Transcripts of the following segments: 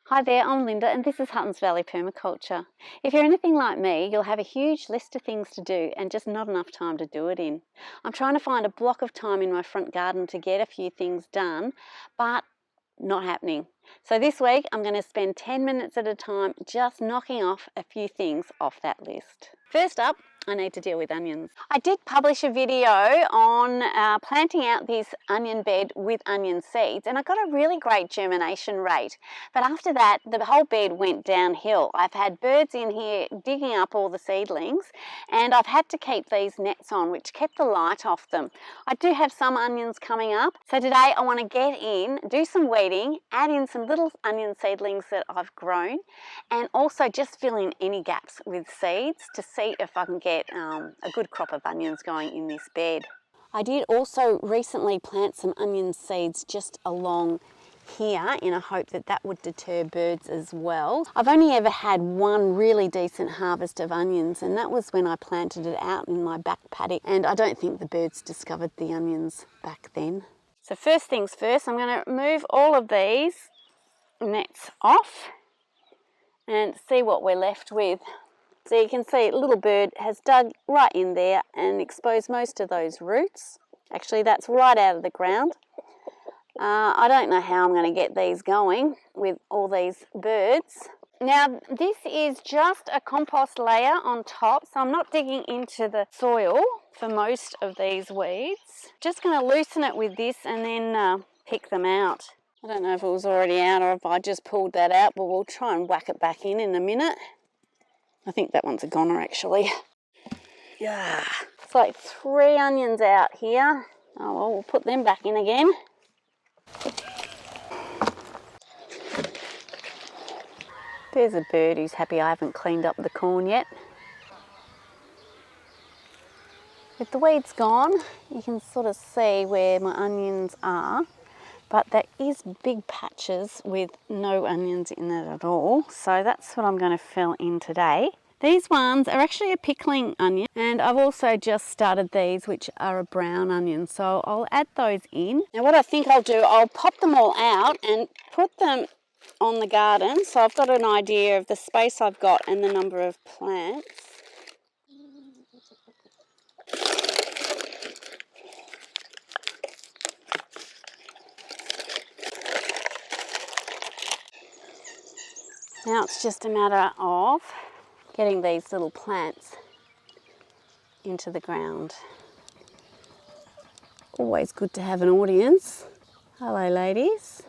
Hi there, I'm Linda and this is Huttons Valley Permaculture. If you're anything like me, you'll have a huge list of things to do and just not enough time to do it in. I'm trying to find a block of time in my front garden to get a few things done, but not happening. So this week I'm going to spend 10 minutes at a time just knocking off a few things off that list. First up, I need to deal with onions. I did publish a video on planting out this onion bed with onion seeds, and I got a really great germination rate. But after that, the whole bed went downhill. I've had birds in here digging up all the seedlings, and I've had to keep these nets on, which kept the light off them. I do have some onions coming up, so today I want to get in, do some weeding, add in some little onion seedlings that I've grown, and also just fill in any gaps with seeds to see if I can get a good crop of onions going in this bed. I did also recently plant some onion seeds just along here in a hope that that would deter birds as well. I've only ever had one really decent harvest of onions, and that was when I planted it out in my back paddock, and I don't think the birds discovered the onions back then. So first things first, I'm going to remove all of these nets off and see what we're left with. So you can see a little bird has dug right in there and exposed most of those roots. Actually, that's right out of the ground. I don't know how I'm going to get these going with all these birds. Now, this is just a compost layer on top, so I'm not digging into the soil for most of these weeds. Just going to loosen it with this and then pick them out. I don't know if it was already out or if I just pulled that out, but we'll try and whack it back in a minute. I think that one's a goner actually. Yeah, it's like 3 onions out here. Oh well, we'll put them back in again. There's a bird who's happy I haven't cleaned up the corn yet. With the weeds gone, you can sort of see where my onions are, but there is big patches with no onions in it at all. So that's what I'm going to fill in today. These ones are actually a pickling onion, and I've also just started these, which are a brown onion, so I'll add those in. Now what I think I'll do, I'll pop them all out and put them on the garden, so I've got an idea of the space I've got and the number of plants. Now it's just a matter of getting these little plants into the ground. Always good to have an audience. Hello ladies.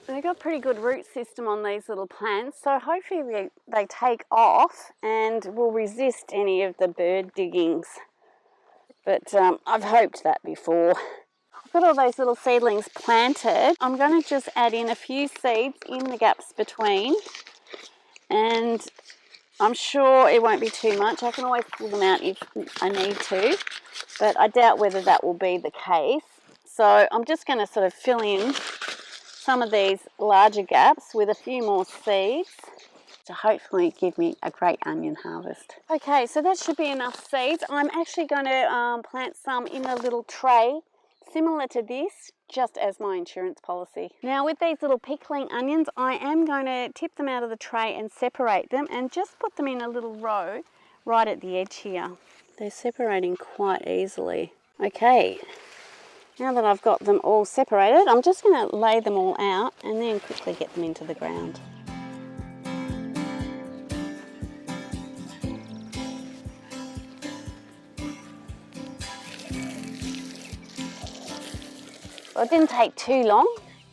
They've got a pretty good root system on these little plants, so hopefully they take off and will resist any of the bird diggings. But I've hoped that before. I've got all those little seedlings planted. I'm going to just add in a few seeds in the gaps between, and I'm sure it won't be too much. I can always pull them out if I need to, but I doubt whether that will be the case. So I'm just going to sort of fill in some of these larger gaps with a few more seeds to hopefully give me a great onion harvest. Okay, so that should be enough seeds. I'm actually going to plant some in a little tray similar to this, just as my insurance policy. Now with these little pickling onions, I am going to tip them out of the tray and separate them and just put them in a little row right at the edge here. They're separating quite easily. Okay, now that I've got them all separated, I'm just going to lay them all out and then quickly get them into the ground. Well, it didn't take too long,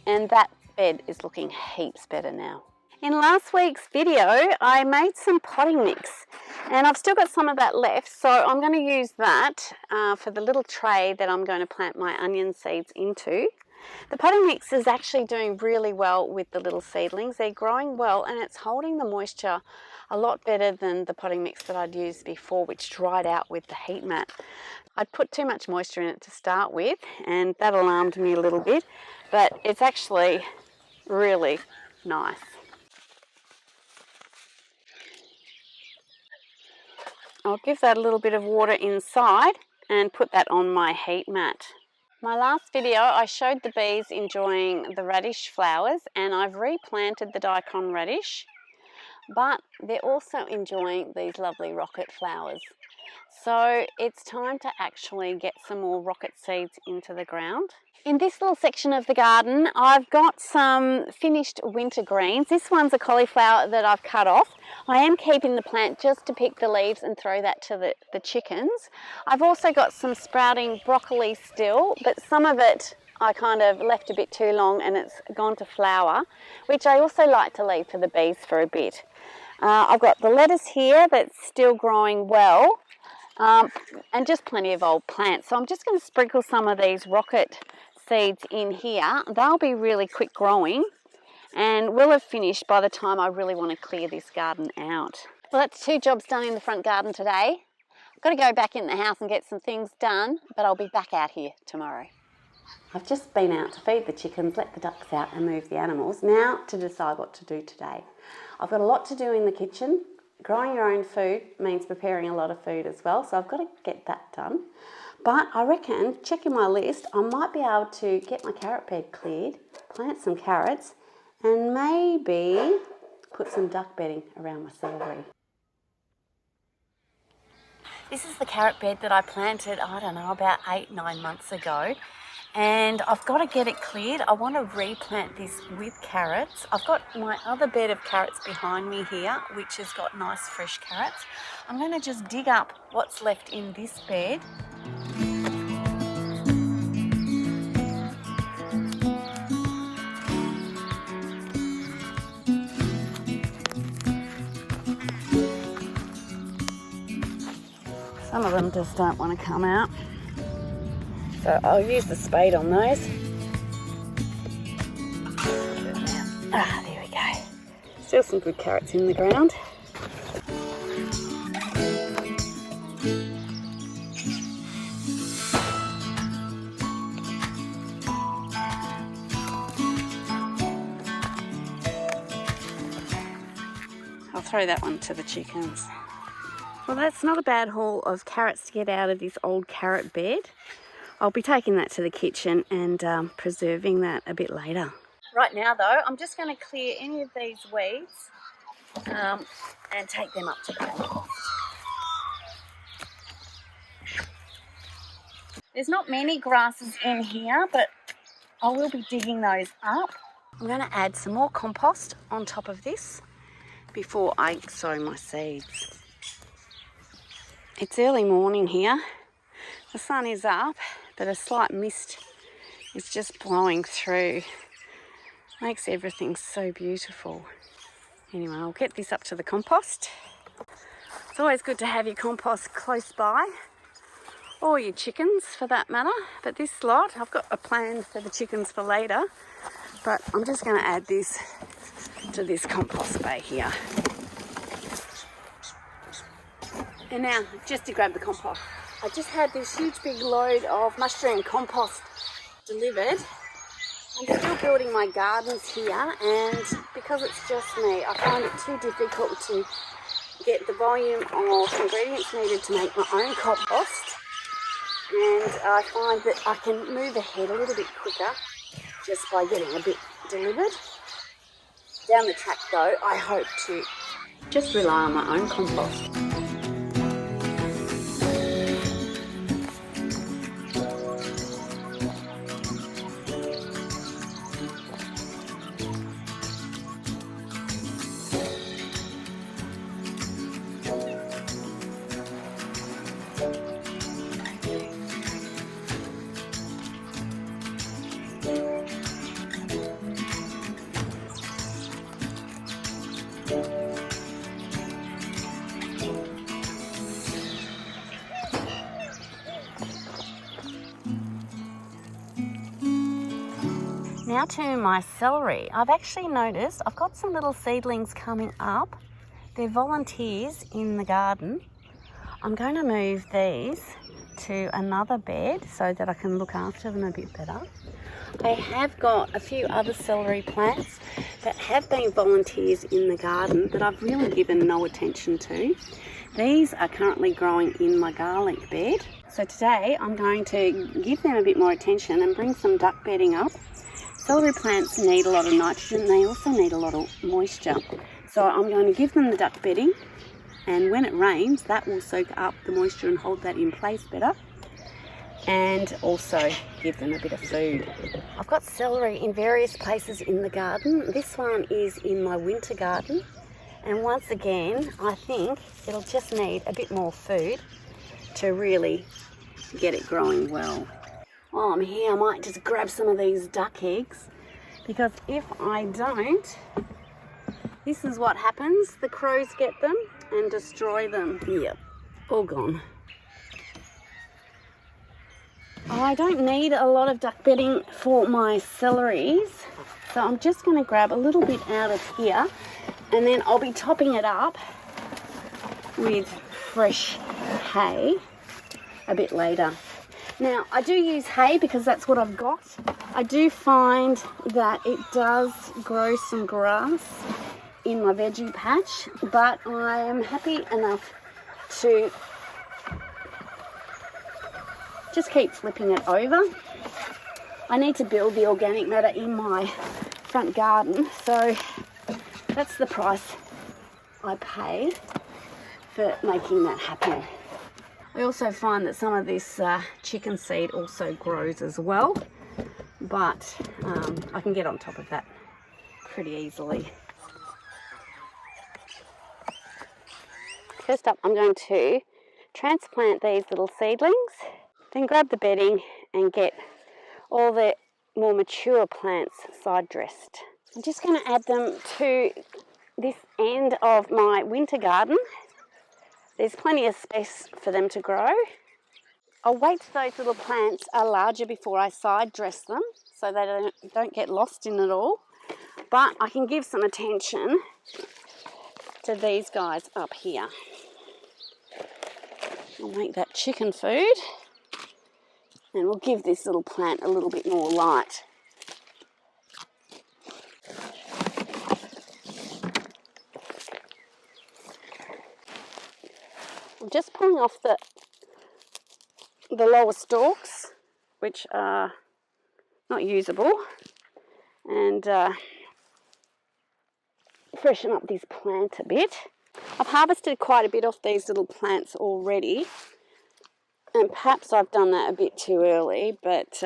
and that bed is looking heaps better now. In last week's video, I made some potting mix, and I've still got some of that left, so I'm going to use that for the little tray that I'm going to plant my onion seeds into. The potting mix is actually doing really well with the little seedlings. They're growing well, and it's holding the moisture a lot better than the potting mix that I'd used before, which dried out with the heat mat. I'd put too much moisture in it to start with, and that alarmed me a little bit, but it's actually really nice. I'll give that a little bit of water inside and put that on my heat mat. My last video I showed the bees enjoying the radish flowers, and I've replanted the daikon radish, but they're also enjoying these lovely rocket flowers. So it's time to actually get some more rocket seeds into the ground. In this little section of the garden, I've got some finished winter greens. This one's a cauliflower that I've cut off. I am keeping the plant just to pick the leaves and throw that to the chickens. I've also got some sprouting broccoli still, but some of it I kind of left a bit too long and it's gone to flower, which I also like to leave for the bees for a bit. I've got the lettuce here that's still growing well, and just plenty of old plants. So I'm just going to sprinkle some of these rocket seeds in here. They'll be really quick growing and will have finished by the time I really want to clear this garden out. Well, that's 2 jobs done in the front garden today. I've got to go back in the house and get some things done, but I'll be back out here tomorrow. I've just been out to feed the chickens, let the ducks out and move the animals. Now to decide what to do today. I've got a lot to do in the kitchen. Growing your own food means preparing a lot of food as well, so I've got to get that done. But I reckon, checking my list, I might be able to get my carrot bed cleared, plant some carrots, and maybe put some duck bedding around my celery. This is the carrot bed that I planted, I don't know, about 8-9 months ago. And I've got to get it cleared. I want to replant this with carrots. I've got my other bed of carrots behind me here, which has got nice fresh carrots. I'm going to just dig up what's left in this bed. Some of them just don't want to come out. So I'll use the spade on those. There we go. Still some good carrots in the ground. I'll throw that one to the chickens. Well, that's not a bad haul of carrots to get out of this old carrot bed. I'll be taking that to the kitchen and preserving that a bit later. Right now though, I'm just going to clear any of these weeds and take them up to the compost. There's not many grasses in here, but I will be digging those up. I'm going to add some more compost on top of this before I sow my seeds. It's early morning here. The sun is up, but a slight mist is just blowing through. Makes everything so beautiful. Anyway, I'll get this up to the compost. It's always good to have your compost close by, or your chickens for that matter. But this lot, I've got a plan for the chickens for later, but I'm just going to add this to this compost bay here. And now, just to grab the compost. I just had this huge big load of mushroom compost delivered. I'm still building my gardens here, and because it's just me, I find it too difficult to get the volume of ingredients needed to make my own compost. And I find that I can move ahead a little bit quicker just by getting a bit delivered. Down the track though, I hope to just rely on my own compost. Now to my celery. I've actually noticed I've got some little seedlings coming up. They're volunteers in the garden. I'm going to move these to another bed so that I can look after them a bit better. I have got a few other celery plants that have been volunteers in the garden that I've really given no attention to. These are currently growing in my garlic bed. So today I'm going to give them a bit more attention and bring some duck bedding up. Celery plants need a lot of nitrogen, they also need a lot of moisture. So I'm going to give them the duck bedding, and when it rains that will soak up the moisture and hold that in place better, and also give them a bit of food. I've got celery in various places in the garden. This one is in my winter garden, and once again I think it'll just need a bit more food to really get it growing well. While I'm here I might just grab some of these duck eggs, because if I don't, this is what happens. The crows get them and destroy them. Yep, all gone. I don't need a lot of duck bedding for my celeries, so I'm just going to grab a little bit out of here, and then I'll be topping it up with fresh hay a bit later. Now, I do use hay because that's what I've got. I do find that it does grow some grass in my veggie patch, but I am happy enough to just keep flipping it over. I need to build the organic matter in my front garden, so that's the price I pay for making that happen. I also find that some of this chicken seed also grows as well, but I can get on top of that pretty easily. First up, I'm going to transplant these little seedlings, then grab the bedding and get all the more mature plants side dressed. I'm just going to add them to this end of my winter garden. There's plenty of space for them to grow. I'll wait till those little plants are larger before I side dress them so they don't get lost in it all. But I can give some attention to these guys up here. I'll make that chicken food, and we'll give this little plant a little bit more light. I'm just pulling off the lower stalks, which are not usable, and freshen up this plant a bit. I've harvested quite a bit off these little plants already, and perhaps I've done that a bit too early, but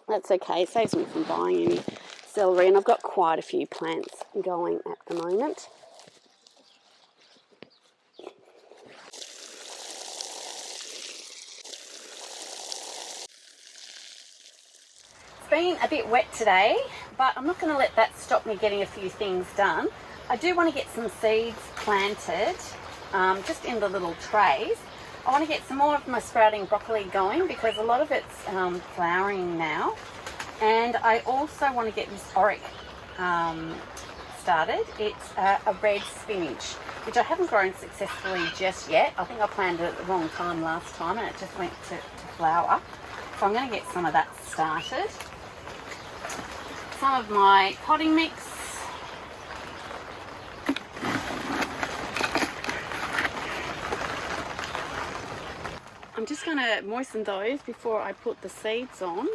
that's okay. It saves me from buying any celery, and I've got quite a few plants going at the moment. It's been a bit wet today, but I'm not going to let that stop me getting a few things done. I do want to get some seeds planted just in the little trays. I want to get some more of my sprouting broccoli going because a lot of it's flowering now. And I also want to get this oric started. It's a red spinach, which I haven't grown successfully just yet. I think I planted it at the wrong time last time and it just went to flower. So I'm going to get some of that started. Some of my potting mix. I'm just going to moisten those before I put the seeds on.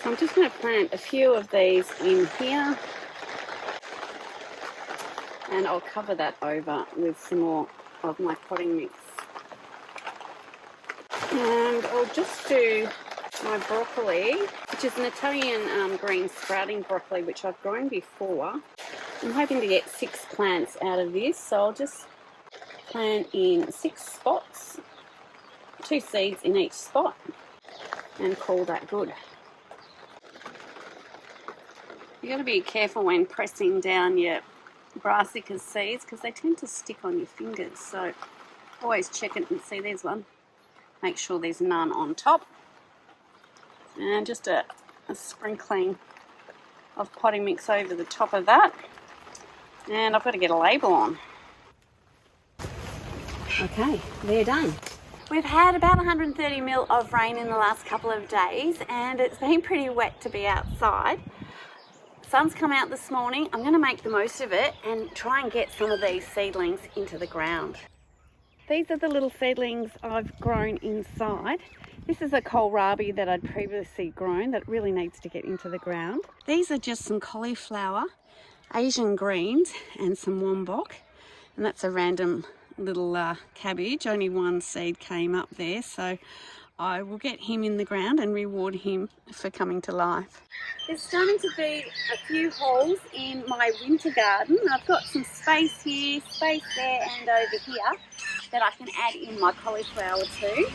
So I'm just going to plant a few of these in here, and I'll cover that over with some more of my potting mix. And I'll just do my broccoli, which is an Italian green sprouting broccoli, which I've grown before. I'm hoping to get 6 plants out of this, so I'll just plant in 6 spots, 2 seeds in each spot, and call that good. You've got to be careful when pressing down your brassica seeds because they tend to stick on your fingers, so always check it and see there's one. Make sure there's none on top. And just a sprinkling of potting mix over the top of that. And I've got to get a label on. Okay, they're done. We've had about 130 mil of rain in the last couple of days and it's been pretty wet to be outside. Sun's come out this morning. I'm going to make the most of it and try and get some of these seedlings into the ground. These are the little seedlings I've grown inside. This is a kohlrabi that I'd previously grown that really needs to get into the ground. These are just some cauliflower, Asian greens and some wombok, and that's a random little cabbage. Only one seed came up there, so I will get him in the ground and reward him for coming to life. There's starting to be a few holes in my winter garden. I've got some space here, space there and over here that I can add in my cauliflower too.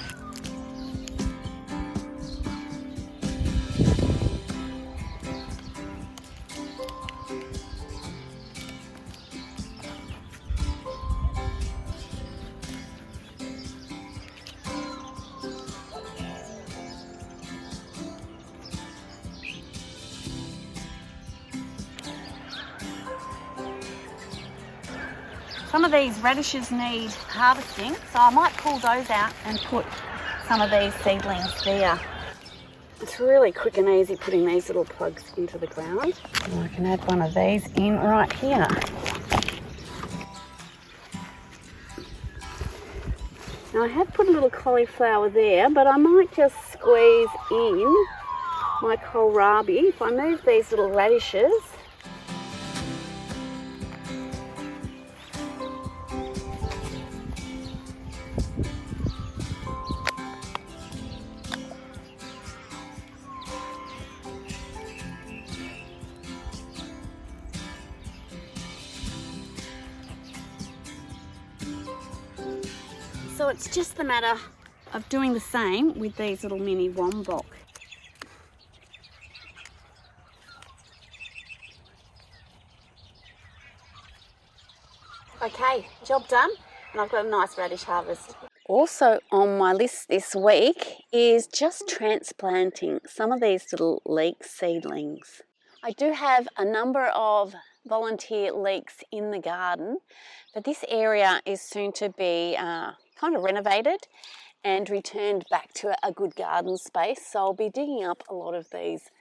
Some of these radishes need harvesting, so I might pull those out and put some of these seedlings there. It's really quick and easy putting these little plugs into the ground. And I can add one of these in right here. Now I have put a little cauliflower there, but I might just squeeze in my kohlrabi. If I move these little radishes, so it's just the matter of doing the same with these little mini wombok. Okay, job done, and I've got a nice radish harvest. Also on my list this week is just transplanting some of these little leek seedlings. I do have a number of volunteer leeks in the garden, but this area is soon to be kind of renovated and returned back to a good garden space. So I'll be digging up a lot of these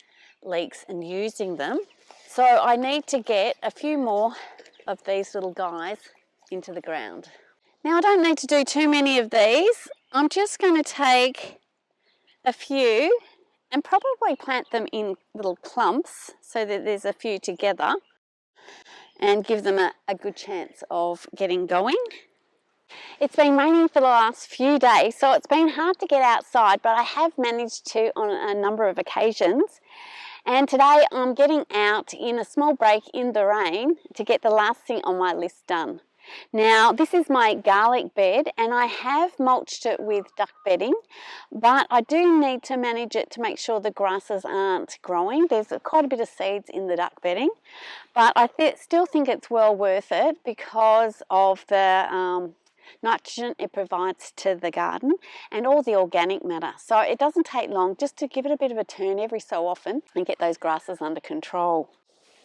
leeks and using them. So I need to get a few more of these little guys into the ground. Now I don't need to do too many of these. I'm just going to take a few and probably plant them in little clumps so that there's a few together and give them a good chance of getting going. It's been raining for the last few days, so it's been hard to get outside, but I have managed to on a number of occasions. And today I'm getting out in a small break in the rain to get the last thing on my list done. Now this is my garlic bed and I have mulched it with duck bedding, but I do need to manage it to make sure the grasses aren't growing. There's quite a bit of seeds in the duck bedding, but I still think it's well worth it because of the nitrogen it provides to the garden and all the organic matter. So it doesn't take long just to give it a bit of a turn every so often and get those grasses under control.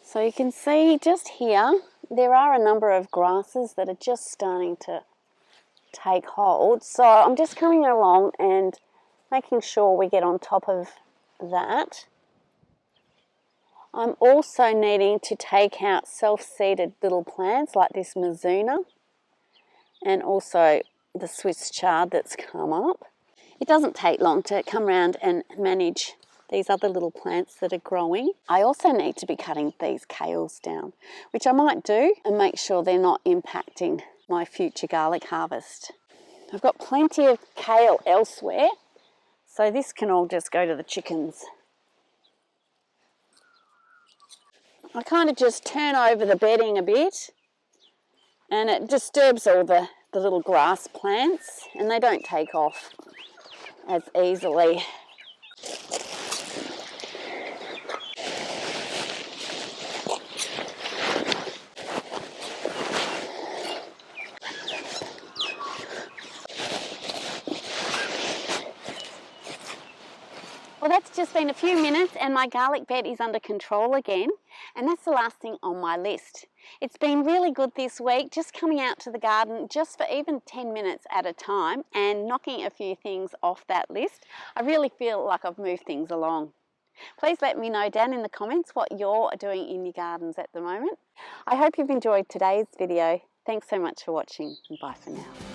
So you can see just here there are a number of grasses that are just starting to take hold. So I'm just coming along and making sure we get on top of that. I'm also needing to take out self-seeded little plants like this Mizuna and also the Swiss chard that's come up. It doesn't take long to come around and manage these other little plants that are growing. I also need to be cutting these kales down, which I might do and make sure they're not impacting my future garlic harvest. I've got plenty of kale elsewhere, so this can all just go to the chickens. I kind of just turn over the bedding a bit and it disturbs all the little grass plants and they don't take off as easily. Well, that's just been a few minutes and my garlic bed is under control again, and that's the last thing on my list. It's been really good this week, just coming out to the garden just for even 10 minutes at a time and knocking a few things off that list. I really feel like I've moved things along. Please let me know down in the comments what you're doing in your gardens at the moment. I hope you've enjoyed today's video. Thanks so much for watching, and bye for now.